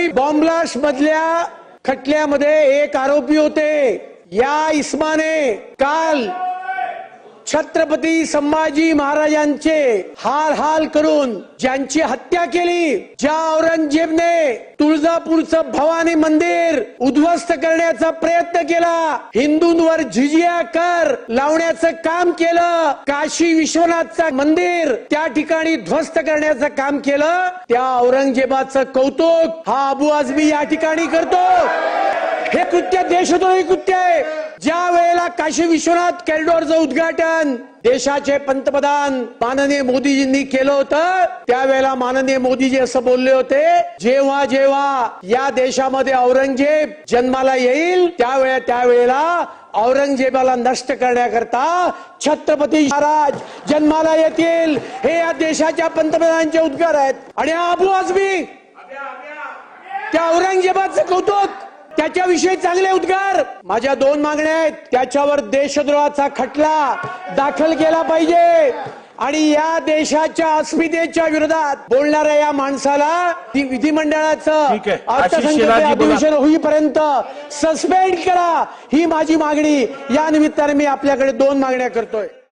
Mumbai bomb blast मधल्या खटल्यामध्ये एक आरोपी होते। या इस्माने काल छत्रपती संभाजी महाराजांचे हाल करून ज्यांची हत्या केली, ज्या औरंगजेबने तुळजापूरचं भवानी मंदिर उद्ध्वस्त करण्याचा प्रयत्न केला, हिंदूंवर झिजिया कर लावण्याचं काम केलं, काशी विश्वनाथचं मंदिर त्या ठिकाणी ध्वस्त करण्याचं काम केलं, त्या औरंगजेबाचं कौतुक हा अबू आझमी या ठिकाणी करतो। हे कृत्य देशद्रोही कृत्य आहे। ज्या वेळेला काशी विश्वनाथ कॉरिडॉरचं उद्घाटन देशाचे पंतप्रधान माननीय मोदीजींनी केलं होतं, त्यावेळेला माननीय मोदीजी असं बोलले होते, जेव्हा जेव्हा या देशामध्ये औरंगजेब जन्माला येईल त्यावेळेला औरंगजेबाला नष्ट करण्याकरता छत्रपती महाराज जन्माला येतील। हे या देशाच्या पंतप्रधानांचे उद्गार आहेत। आणि अबू आझमी त्या औरंगजेबाचं कौतुक, त्याच्याविषयी चांगले उद्गार। माझ्या दोन मागण्या आहेत, त्याच्यावर देशद्रोहाचा खटला दाखल केला पाहिजे आणि या देशाच्या अस्मितेच्या विरोधात बोलणाऱ्या या माणसाला विधिमंडळाचं अर्थसंकल्पीय अधिवेशन होईपर्यंत सस्पेंड करा, ही माझी मागणी। या निमित्ताने मी आपल्याकडे दोन मागण्या करतोय।